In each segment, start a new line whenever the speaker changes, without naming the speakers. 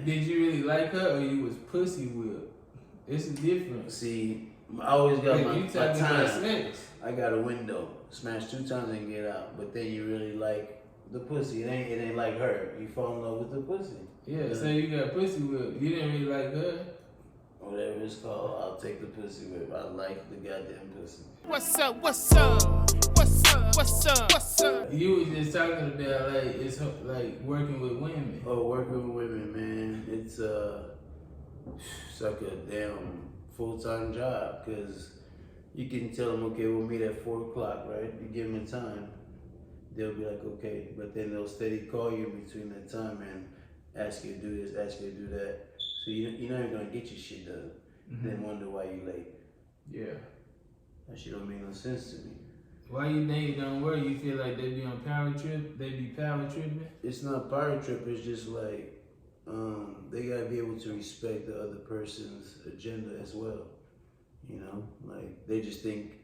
did you really like her or you was pussy whipped? It's a difference.
See, I always got
like,
my
you talking
time.
about sex.
I got a window. Smash 2 times and get out. But then you really like the pussy. It ain't like her. You fall in love with the pussy.
Yeah, so you got pussy whipped. You didn't really like her?
Whatever it's called, I'll take the pussy whip. I like the goddamn pussy.
What's up? What's up? What's up? What's up? What's up?
You was just talking about like it's like working with women.
Oh, working with women, man. It's like a damn full-time job because you can tell them, okay, we'll meet at 4 o'clock, right? You give them a time, they'll be like, okay, but then they'll steady call you in between that time and ask you to do this, ask you to do that. So you're not even gonna get your shit done. Then wonder why you late.
Yeah.
That shit don't make no sense to me.
Why you think it don't work? You feel like they be on power trip? They be power tripping?
It's not power trip, it's just like, they gotta be able to respect the other person's agenda as well. You know, like they just think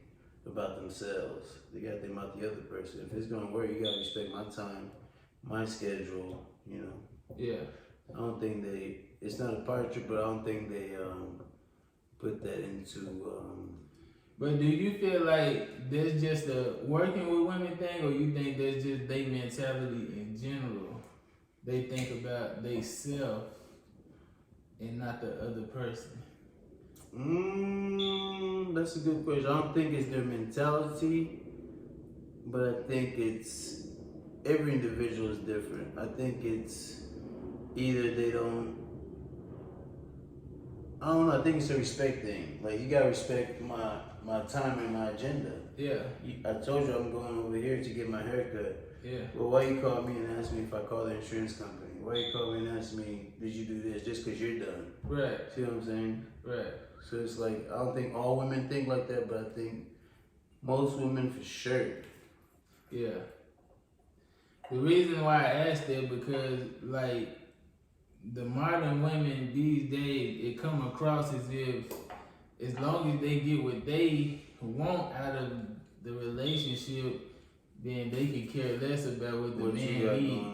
about themselves. They gotta think about the other person. If it's gonna work, you gotta respect my time, my schedule, you know.
Yeah.
I don't think it's not a power trip, but I don't think they put that into
But do you feel like that's just a working with women thing, or you think that's just their mentality in general? They think about they self and not the other person.
That's a good question. I don't think it's their mentality, but I think it's every individual is different. I think it's either they don't. I don't know. I think it's a respect thing. Like you gotta respect my time and my agenda.
Yeah.
I told you I'm going over here to get my haircut.
Yeah.
Well, why you call me and ask me if I call the insurance company? Why you call me and ask me, did you do this just because you're done?
Right.
See what I'm saying?
Right.
So it's like, I don't think all women think like that, but I think most women for sure.
Yeah. The reason why I asked that because like the modern women these days, it come across as if as long as they get what they want out of the relationship, then they can care less about what the man need.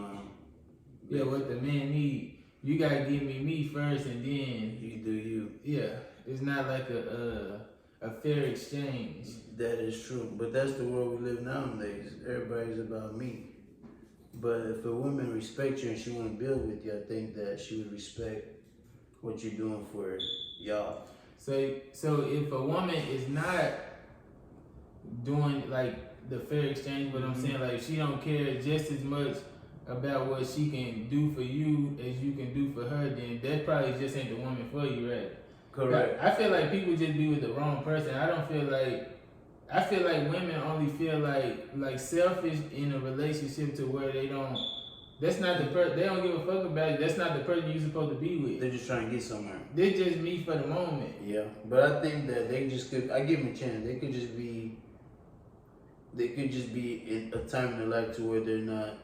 Yeah, what the man need. You gotta give me first, and then
You do you.
Yeah, it's not like a fair exchange.
That is true, but that's the world we live nowadays. Everybody's about me. But if a woman respects you and she want to build with you, I think that she would respect what you're doing for y'all.
So if a woman is not doing like the fair exchange, what I'm saying, like she don't care just as much about what she can do for you as you can do for her, then that probably just ain't the woman for you, right?
Correct.
I feel like people just be with the wrong person. I feel like women only feel like selfish in a relationship to where they don't. That's not the person. They don't give a fuck about it. That's not the person you're supposed to be with.
They're just trying to get somewhere.
They just me for the moment.
Yeah, but I think that they just could. I give them a chance. They could just be in a time in their life to where they're not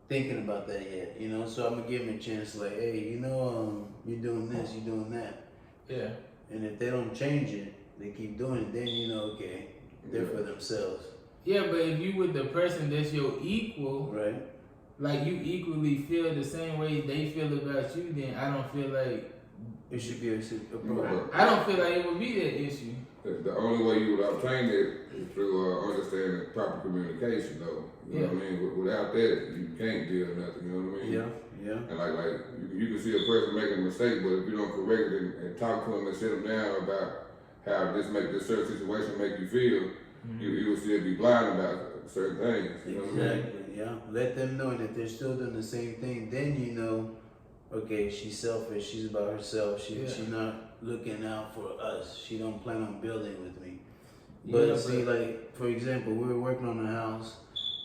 thinking about that yet. You know, so I'm gonna give them a chance. Like, hey, you know, you're doing this, you're doing that.
Yeah.
And if they don't change it, they keep doing it. Then you know, okay, they're for themselves.
Yeah, but if you with the person that's your equal,
right?
Like you equally feel the same way they feel about you, then I don't feel like
it should be a problem.
I don't feel like it would be that issue.
The only way you would obtain it is through understanding proper communication, though. You know what I mean? Without that, you can't deal nothing. You know what I mean?
Yeah.
And like you can see a person making a mistake, but if you don't correct it and talk to them and sit them down about how this certain situation make you feel, you will still be blind about certain things. You know what I mean?
Yeah. Let them know, and if they're still doing the same thing, then you know, okay, she's selfish. She's about herself. She's not looking out for us. She don't plan on building with me. But see, like for example, we were working on the house,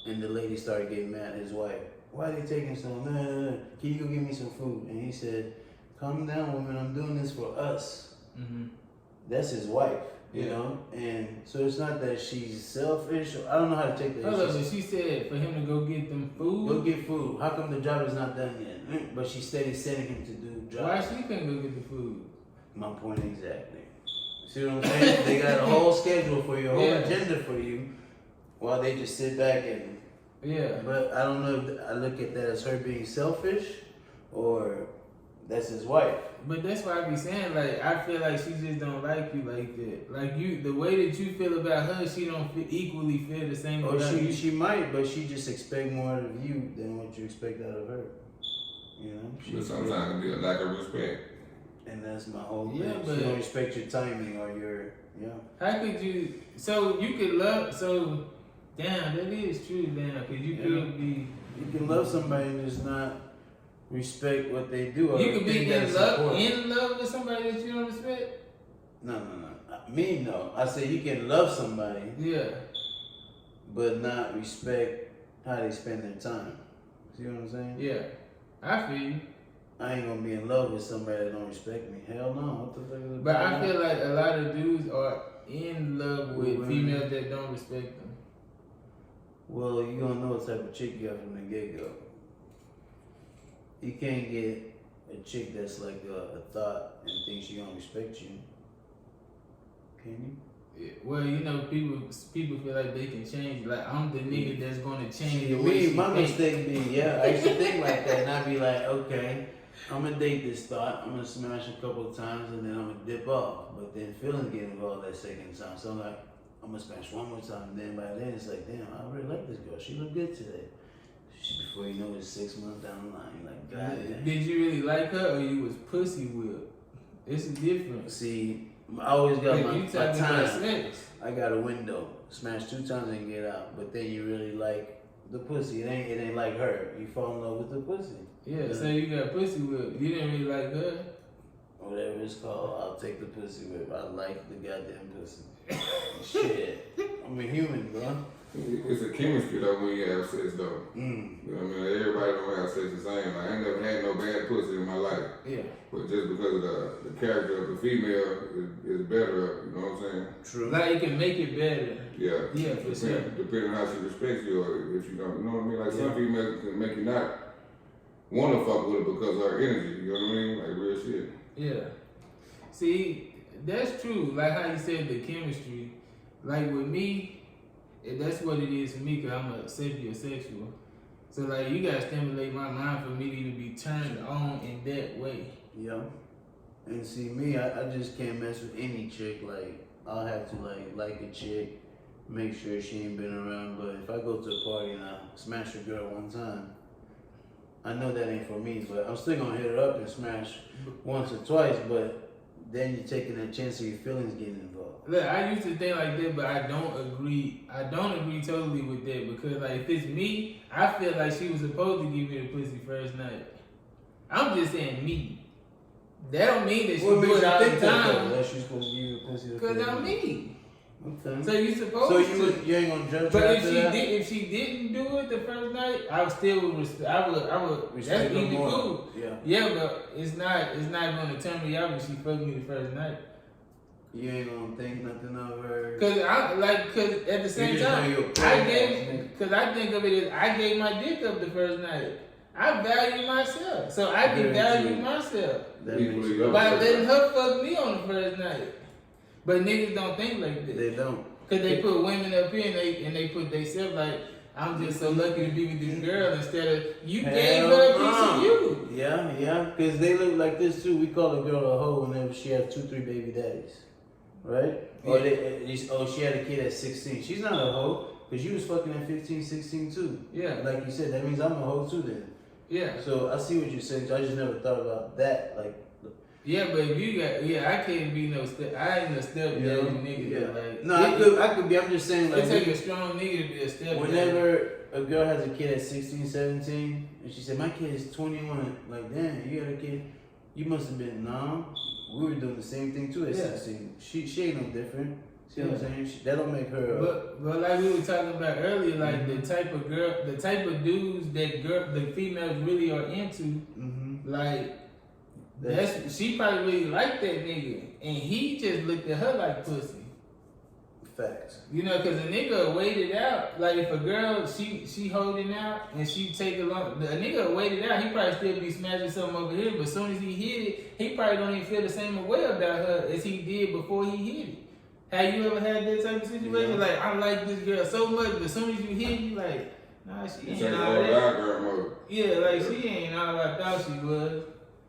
and the lady started getting mad at his wife. Why are they taking so long? No. Can you go get me some food? And he said, calm down, woman. I'm doing this for us. That's his wife. You know, and so it's not that she's selfish. I don't know how to take that.
Hold up, but she said for him to go get them food.
Go get food. How come the job is not done yet? But she's steady sending him to do jobs.
Why she couldn't go get the food?
My point exactly. See what I'm saying? They got a whole schedule for you, a whole agenda for you, while they just sit back and.
Yeah.
But I don't know if I look at that as her being selfish, or That's his wife.
But that's why I be saying, like, I feel like she just don't like you like that. Like, you, the way that you feel about her, she don't equally feel the same
Or
about you.
she might, but she just expect more out of you than what you expect out of her. You know?
But sometimes it be a lack of respect.
And that's my whole
Yeah,
thing.
but-
She don't respect your timing or your,
How could you, so you could love, so, damn, that is true, damn, because you could be.
You can love somebody and just not respect what they do. Or
You could be
think that's
in
important.
love with somebody that you don't respect?
No. Me, no. I say you can love somebody,
Yeah.
but not respect how they spend their time. See what I'm saying?
Yeah. I feel you.
I ain't gonna be in love with somebody that don't respect me. Hell no. What the fuck is
But I feel like a lot of dudes are in love with
Women.
females that don't respect them.
Well, you gonna know what type of chick you got from the get-go. You can't get a chick that's like a thought and thinks she gonna respect you. Can you?
Yeah. Well, you know, people feel like they can change. Like, I'm the nigga that's gonna change the way
Me,
she
my
think.
mistake be, I used to think like that, and I'd be like, okay, I'm gonna date this thought, I'm gonna smash a couple of times, and then I'm gonna dip off. But then feelings get involved that second time, so I'm like, I'm gonna smash one more time, and then by then it's like, damn, I really like this girl. She look good today. Before you know it, 6 months down the line, you're like, God damn.
Did you really like her, or you was pussy whipped? It's a difference.
See, I always got
Like,
my
you talking about
time.
sex.
I got a window. Smash 2 times and get out. But then you really like the pussy. It ain't like her. You fall in love with the pussy.
Yeah, so you got pussy whipped. You didn't really like her.
Whatever it's called, I'll take the pussy whip. I like the goddamn pussy. Shit. I'm a human, bro.
It's a chemistry though when you have sex though. You know what I mean? Everybody don't have sex the same. Like, I ain't never had no bad pussy in my life.
Yeah.
But just because of the character of the female is better, you know what I'm saying?
True.
Like, it can make it better.
Yeah.
Yeah, for sure.
Depending on how she respects you or if you don't, you know what I mean? Like some females can make you not want to fuck with her because of her energy, you know what I mean? Like real shit.
Yeah. See, that's true. Like how you said the chemistry. Like with me, that's what it is for me because I'm a sapiosexual. So like you gotta stimulate my mind for me to even be turned on in that way.
Yeah. And see me, I just can't mess with any chick. Like I'll have to like a chick, make sure she ain't been around. But if I go to a party and I smash a girl one time, I know that ain't for me. But I'm still gonna hit her up and smash once or twice. But then you're taking a chance of your feelings getting involved.
Look, I used to think like that, but I don't agree. I don't agree totally with that because like if it's me, I feel like she was supposed to give me the pussy first night. I'm just saying me. That don't mean that she do it all the time.
That she's supposed to give you the pussy.
Cause I'm me.
Okay.
So you supposed
So
to.
you ain't gonna judge
But
her
if
after
she
that?
if she didn't do it the first night, I would still respect. I would.
Respect
That's
her
even
more.
cool.
Yeah.
Yeah, but it's not gonna turn me out when she fucked me the first night.
You ain't gonna think nothing of her.
Cause at the same
just know
time,
you're a
cause I think of it as I gave my dick up the first night. I value myself, so I can
Very
value
true.
myself
That
Equally
makes
yoked.
by letting her fuck me on the first night. But niggas don't think like that.
They don't.
Cause they put women up here and they put themselves like, I'm just so lucky to be with this girl instead of you gave her a piece of you.
Yeah. Because they look like this too. We call a girl a hoe whenever she has 2-3 baby daddies. Right? Or she had a kid at 16. She's not a hoe. Because you was fucking at 15, 16 too.
Yeah.
Like you said, that means I'm a hoe too then.
Yeah.
So I see what you're saying. So I just never thought about that. Like,
Yeah, but if you got, I can't be no step. I ain't a step daddy nigga.
Yeah.
Like,
No, I could be. I'm just saying, like,
it take a strong nigga to be a step daddy.
whenever a girl has a kid at 16, 17, and she said, my kid is 21, like, damn, you got a kid? You must have been, no. We were doing the same thing too at 16. She ain't no different. See what I'm saying? That don't make her.
But like we were talking about earlier, like the type of dudes that the females really are into, like she probably really liked that nigga, and he just looked at her like pussy.
Facts.
You know, cause a nigga waited out. Like if a girl she holding out and she take a nigga waited out, he probably still be smashing something over here. But as soon as he hit it, he probably don't even feel the same way about her as he did before he hit it. Have you ever had that type of situation?
Yeah.
Like I like this girl so much, but as soon as you hit, you like, nah, she
You
ain't
take
all
all
that.
that girl mode.
Yeah, like she ain't all I thought she was.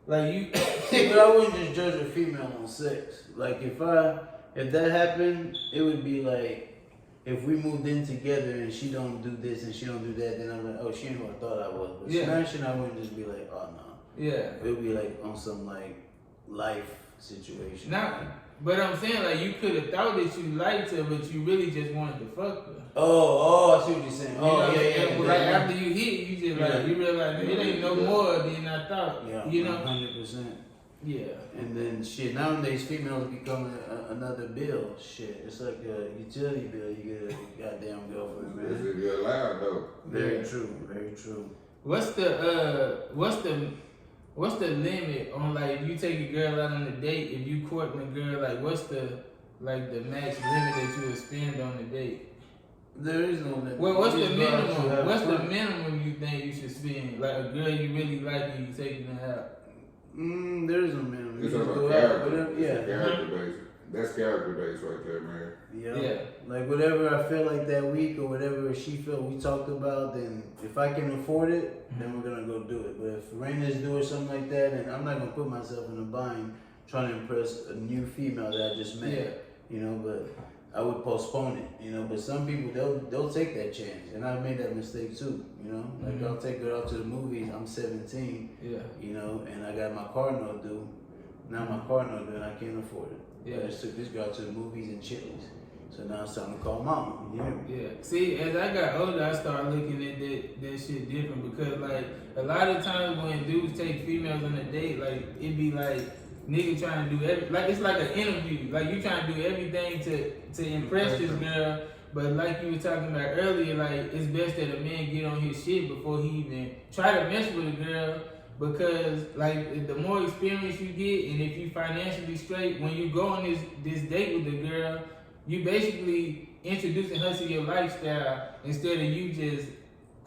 Like you.
See, but I wouldn't just judge a female on sex. Like if that happened, it would be like if we moved in together and she don't do this and she don't do that, then I'm like, oh, she ain't who I thought I was. But smashing, I wouldn't just be like, oh no.
Yeah.
It would be like on some like life situation.
But I'm saying like you could have thought that you liked her, but you really just wanted to fuck her.
Oh, I see what you're saying. Oh,
yeah. Like after you hit, you just like you realize it ain't no more than I thought.
Yeah,
you know,
100%.
Yeah.
And then shit, nowadays females become another bill. Shit, it's like a utility bill. You get a goddamn girlfriend, man.
That's if you're allowed though.
Very true. Very true.
What's the limit on like if you take a girl out on a date, if you courting a girl, like what's the max limit that you would spend on a date?
There is no limit.
Well, what's the minimum? What's the minimum you think you should spend? Like a girl you really like and you taking her out?
There is no minimum.
It's
You
about
just go out,
character.
whatever. Yeah.
Character based. That's character based right there, man.
Yeah. Like whatever I feel like that week or whatever she felt we talked about, then if I can afford it, then we're gonna go do it. But if Raina's doing something like that, then I'm not gonna put myself in a bind trying to impress a new female that I just met.
Yeah.
You know, but I would postpone it, you know, but some people they'll take that chance, and I've made that mistake too, you know. Like I'll take her out to the movies. I'm 17, you know, and I got my car note due. Now my car note due, and I can't afford it. Yeah, I just took this girl to the movies and Chili's, so now it's time to call mama. You hear me?
Yeah. See, as I got older, I started looking at that shit different because like a lot of times when dudes take females on a date, like it be like nigga trying to do like it's like an interview. Like you trying to do everything to impress this girl, but like you were talking about earlier, like it's best that a man get on his shit before he even try to mess with a girl. Because like the more experience you get, and if you financially straight, when you go on this date with the girl, you basically introducing her to your lifestyle instead of you just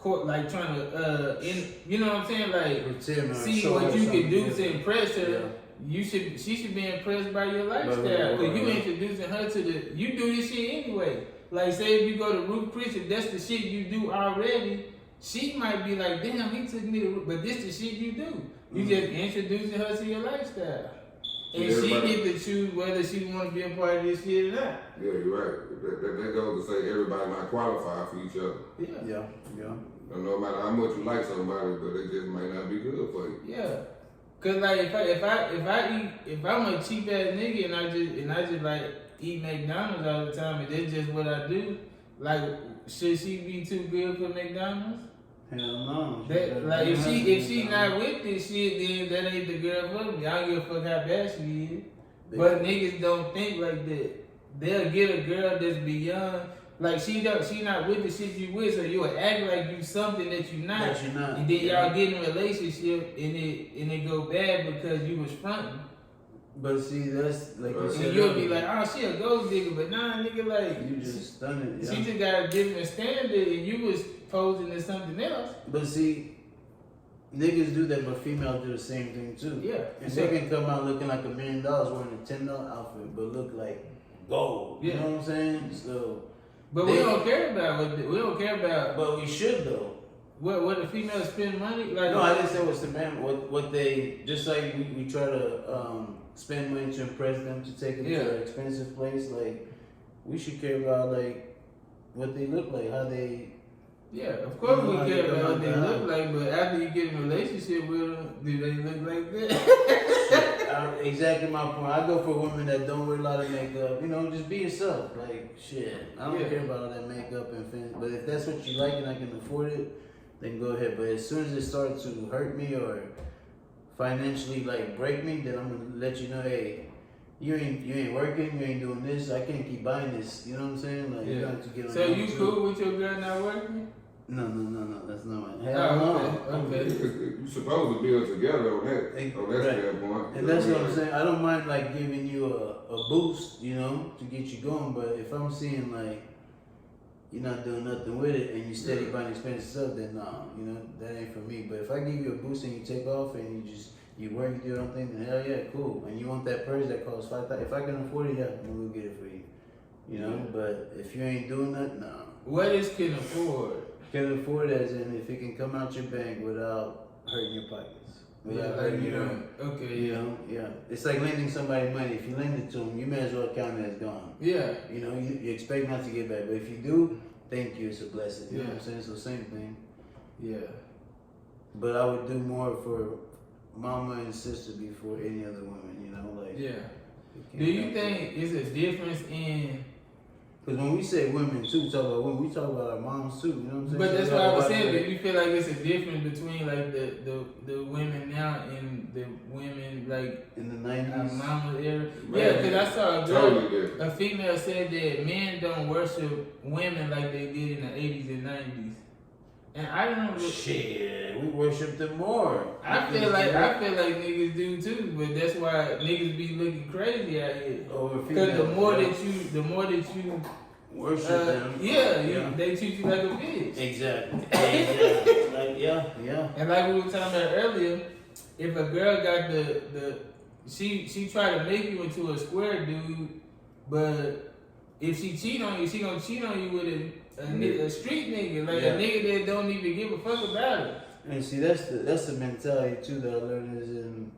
like trying to you know what I'm saying, like see what you can do to impress her. She should be impressed by your lifestyle. Because you introducing her to you do this shit anyway. Like say if you go to Ruth Chris, if that's the shit you do already, she might be like, damn, he took me to, but this the shit you do. You just introducing her to your lifestyle. And she get to choose whether she want to be a part of this shit or not.
Yeah, you're right. That goes to say everybody not qualified for each other.
Yeah.
No matter how much you like somebody, but it just might not be good for you.
Yeah. Cause like if I'm a cheap ass nigga and I just like eat McDonald's all the time and that's just what I do, like should she be too good for McDonald's?
Hell no.
Like if she not with this shit, then that ain't the girl for me. I don't give a fuck how bad she is. But niggas don't think like that. They'll get a girl that's beyond. Like she not with the shit you with, so you'll act like you something that you not. And then y'all get in a relationship and it go bad because you was fronting.
But see, that's like you said.
And you'll be like, oh, she a gold digger, but nah, nigga, like
you just stunned it.
She just got a different standard, and you was posing as something else.
But see, niggas do that, but females do the same thing too.
Yeah.
And they can come out looking like $1 million wearing a $10 outfit, but look like gold. You know what I'm saying? So.
But we don't care about.
But we should though.
What the females spend money? Like
no, I didn't say what's the man. What they just like we try to spend money to impress them to take them to an expensive place. Like we should care about like what they look like, how they.
Yeah, of course we care about what they look like, but after you get in a relationship with them, do they look like that?
Exactly my point. I go for women that don't wear a lot of makeup. You know, just be yourself. Like shit, I don't care about all that makeup and things. But if that's what you like and I can afford it, then go ahead. But as soon as it starts to hurt me or financially like break me, then I'm gonna let you know, hey, you ain't working, you ain't doing this. I can't keep buying this. You know what I'm saying? Like you have to get on.
So you cool with your girl not working?
No, that's not my. Hell no.
Okay. You're supposed to build together on that standpoint.
And that's what I'm saying. I don't mind like giving you a boost, you know, to get you going. But if I'm seeing like you're not doing nothing with it and you steady buying expensive stuff, then nah, you know, that ain't for me. But if I give you a boost and you take off and you work and do your own thing, then hell yeah, cool. And you want that purse that costs $5,000, if I can afford it, yeah, I'm gonna get it for you. You know, but if you ain't doing that, nah.
What is can afford?
Can afford as in if it can come out your bank without hurting your pockets. without
like
hurting
you
your
know. Okay,
You know, yeah. It's like lending somebody money. If you lend it to them, you may as well count it as gone.
Yeah.
You know, you expect not to get back, but if you do, thank you. It's a blessing. You know
Yeah.
what I'm saying? So same thing.
Yeah.
But I would do more for mama and sister before any other woman. You know, like.
Yeah.
can't
Do you
help
think
it.
it's a difference in?
Because when we say women too, we talk about women, we talk about our moms too. You know what I'm saying?
But
So
that's
we
what I was
gotta
saying.
watch
Do you feel like it's a difference between like the women now and the women like
in the
our
90s.
mama era?
Man,
Yeah, because I saw a girl,
Totally different.
a female said that men don't worship women like they did in the 80s and 90s. And I don't know.
Shit, we worship them more.
I feel like niggas do too, but that's why niggas be looking crazy out here.
Over
Because the
females,
more
yeah.
that you
worship them.
they treat you like a bitch.
Exactly. Exactly. Like, yeah.
And like we were talking about earlier, if a girl got she try to make you into a square dude, but if she cheat on you, she gonna cheat on you with a street nigga, like a nigga that don't even give a fuck about it.
And see, that's the mentality too that I learned is in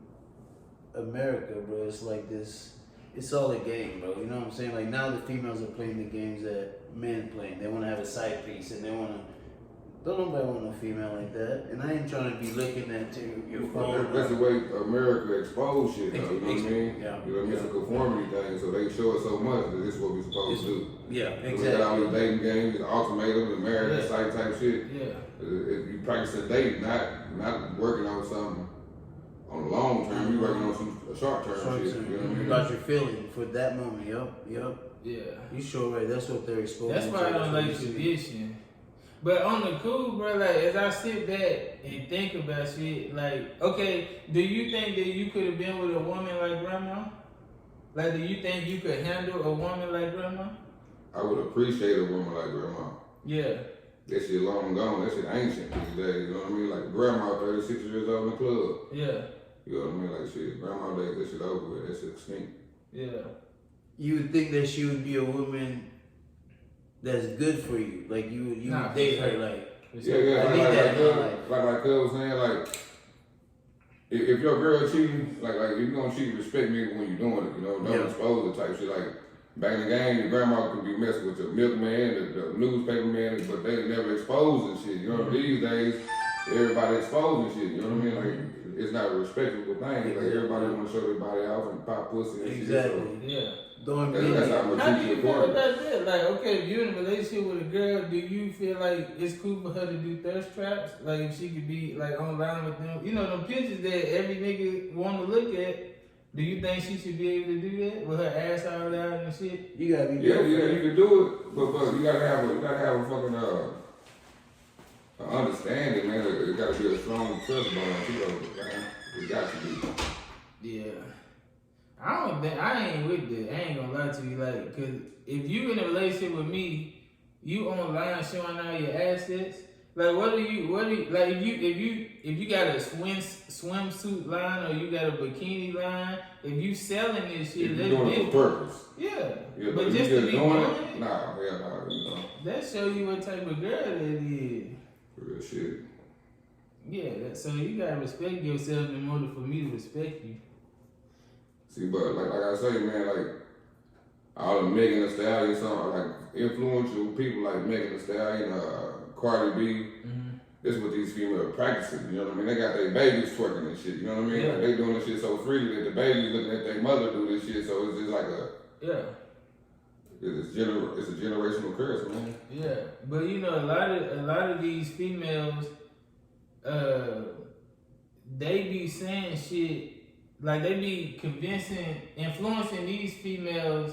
America, bro. It's like this. It's all a game, bro. You know what I'm saying? Like now the females are playing the games that men playing. They want to have a side piece, and they want to. Don't nobody want no female like that. And I ain't trying to be looking at your phone.
That's the way America exposed shit, though, you know what I mean?
Yeah.
You know what I mean? It's a conformity thing, so they show us so much that this is what we're supposed to do.
Yeah,
So we got all these
exactly.
dating games, the ultimatum, the marriage site type shit.
Yeah.
If you practice a date, not working on something on the long term, you working on some short term shit. You know what I mean?
About your feeling for that moment. Yup.
Yeah.
You sure right. That's what they're exposing.
That's why I don't like tradition. But on the cool, bro, like, as I sit back and think about shit, like, okay, do you think that you could have been with a woman like grandma? Like, do you think you could handle a woman like grandma?
I would appreciate a woman like grandma.
Yeah.
That shit long gone. That shit ancient these days. You know what I mean? Like grandma, 36 years old in the club.
Yeah.
You know what I mean? Like shit, grandma days, that shit over with. That shit extinct.
Yeah.
You would think that she would be a woman that's good for you. Like you
Nah,
would date
for
her.
sure.
Like
Yeah.
I need that in my life.
Like Cuz was saying, like if your girl cheating, like if you gonna cheat, respect me when you doing it. You know, don't expose the type shit. Like back in the game, your grandma could be messing with the milkman, the newspaper man, but they never exposing shit. You know, these days everybody exposing shit. You know what I mean? Like it's not a respectable thing. Like everybody want to show their body off and pop pussy and
Exactly.
shit.
Yeah.
Don't
That's how I'm
How
gonna
do
treat
you
you
feel
accordingly.
about that? Like, okay, if you're in a relationship with a girl, do you feel like it's cool for her to do thirst traps? Like, if she could be, like, online with them? You know, them pictures that every nigga want to look at, do you think she should be able to do that? With her ass all out and shit?
You gotta be
Yeah, you can do it, but you gotta have a fucking understanding, man. It gotta be a strong trust bond, you know, man. It got to be.
Yeah. I ain't with that. I ain't gonna lie to you, like, cause if you in a relationship with me, you online showing all your assets. Like, what do you like? If you got a swimsuit line or you got a bikini line, if you selling this shit,
If
that's
you're doing it
different.
for purpose.
Yeah,
Yeah,
but
if
just
you
to be
doing
doing
it,
it,
nah, you know,
that show you what type of girl that is.
real shit.
Yeah, so you gotta respect yourself in order for me to respect you.
See, but like I say, man, like all the Megan Thee Stallion songs, like influential people like Megan Thee Stallion, Cardi B. This is what these females practicing. You know what I mean? They got their babies twerking and shit. You know what I mean?
Yeah.
Like, they doing this shit so freely that the babies looking at their mother do this shit. So it's just like it's a generational curse, man.
Yeah, but you know, a lot of these females, they be saying shit like they be influencing these females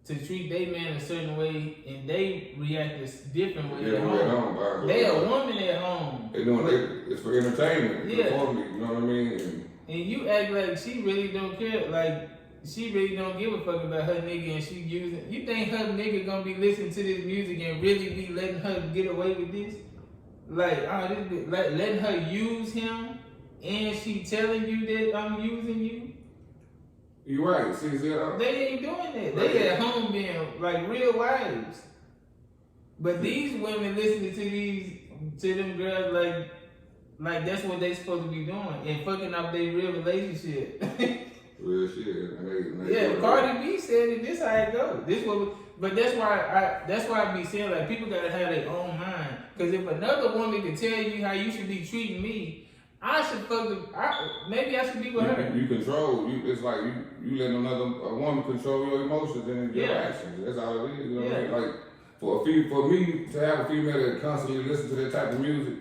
to treat their man a certain way, and they react a different way at home. They a woman at home.
They doing it's for entertainment,
Yeah.
performing, you know what I mean?
And you act like she really don't care, like she really don't give a fuck about her nigga, and she using. You think her nigga gonna be listening to this music and really be letting her get away with this? Like, like letting her use him, and she telling you that I'm using you.
You right. See,
They ain't doing that. They at home being like real wives. But these women listening to them girls Like that's what they supposed to be doing and fucking up their real relationship.
Real shit. And they
Yeah, Cardi B said it. This how it go. This what. But that's why I be saying like people gotta have their own mind. Cause if another woman can tell you how you should be treating me, I should maybe I should be with her.
You control. It's like you let a woman control your emotions and your actions. That's all it is. You know what I mean? Like for me to have a female that constantly listen to that type of music,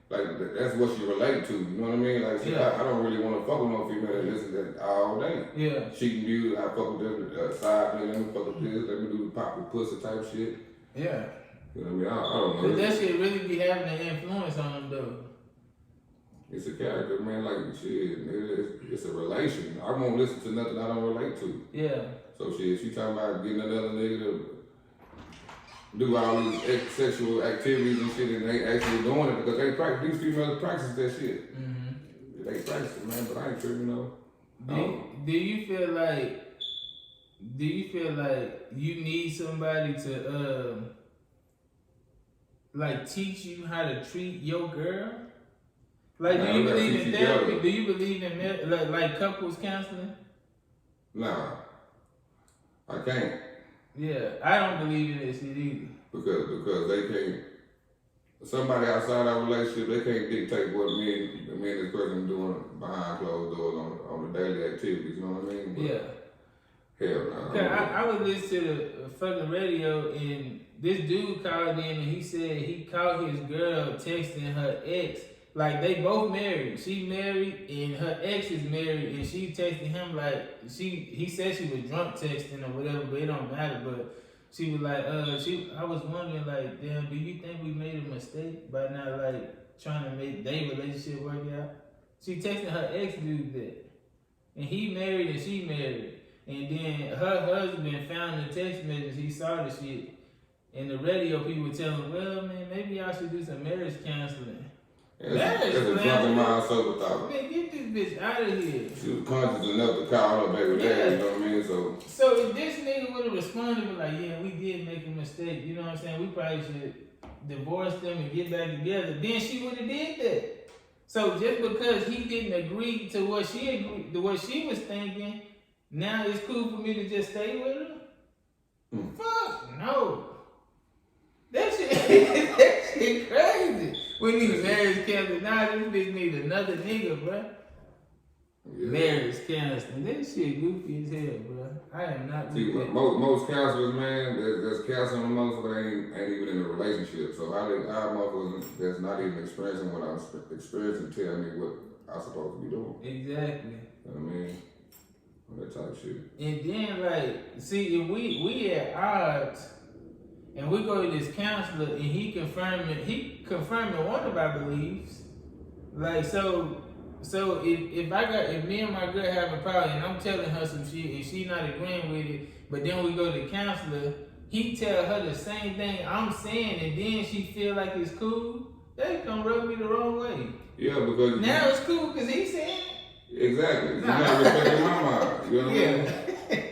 like that's what she relate to. You know what I mean? Like I don't really want to fuck with no female that listen to that all day. Yeah. She can do I fuck with them side play. Let me fuck with this. Let me do the pop with pussy type shit.
Yeah.
You know what I mean? I don't know.
But that shit really be having an influence on them though.
It's a character, man. Like shit, it's a relation. I won't listen to nothing I don't relate to. Yeah. So shit, she talking about getting another nigga to do all these sexual activities and shit, and they actually doing it because they practice. These females practice that shit. Mm-hmm. They practice it, man. But I ain't sure, you know.
Do you feel like you need somebody to like teach you how to treat your girl? Like, do you believe in therapy? Do you believe in like couples counseling?
Nah, I can't.
Yeah, I don't believe in this shit either.
Because they can't. Somebody outside our relationship, they can't dictate what me and this person doing behind closed doors on the daily activities. You know what I mean? But hell no.
I was listening to the fucking radio and this dude called in and he said he caught his girl texting her ex. Like they both married. She married and her ex is married and she texted him like he said she was drunk texting or whatever, but it don't matter. But she was like, I was wondering like, damn, do you think we made a mistake by not like trying to make their relationship work out? She texted her ex dude that. And he married and she married. And then her husband found the text message, he saw the shit. And the radio people were telling him, well man, maybe I should do some marriage counseling.
That's a drunken mind sober thought.
Man, get this bitch out of here.
She was conscious enough to call her baby daddy, you know what I mean?
So if this nigga would have responded with like, yeah, we did make a mistake, you know what I'm saying? We probably should divorce them and get back together. Then she would have did that. So just because he didn't agree to what she was thinking, now it's cool for me to just stay with her? Fuck no. That shit crazy. We need marriage counseling. Nah, this bitch need another nigga, bro. Yeah. Marriage counseling. That shit goofy as hell, bro. I am not.
See, most counselors, man, that's counseling the most, but ain't even in a relationship. So how motherfuckers that's not even experiencing what I'm experiencing tell me what I'm supposed to be doing.
Exactly.
You know what I mean? That type of shit.
And then like, see, if we at odds. And we go to this counselor, and he confirming one of our beliefs. Like so if me and my girl have a problem, and I'm telling her some shit, and she not agreeing with it, but then we go to the counselor, he tell her the same thing I'm saying, and then she feel like it's cool. They gonna rub me the wrong way.
Yeah, because
now it's cool because he saying it.
Exactly. You're not respecting my mind. You know what I mean?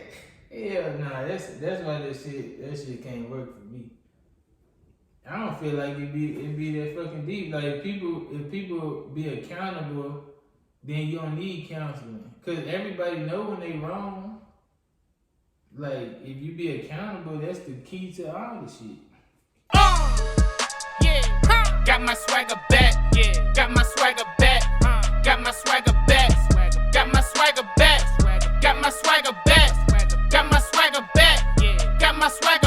Yeah, nah, that's why that shit can't work for me. I don't feel like it be that fucking deep. Like if people be accountable, then you don't need counseling. Cause everybody know when they wrong. Like if you be accountable, that's the key to all the shit.
Yeah, got my swagger back. Yeah, got my swagger back. Got my swagger back. Got my swagger back. Got my swagger back. Got my swagger back. Yeah, got my swagger.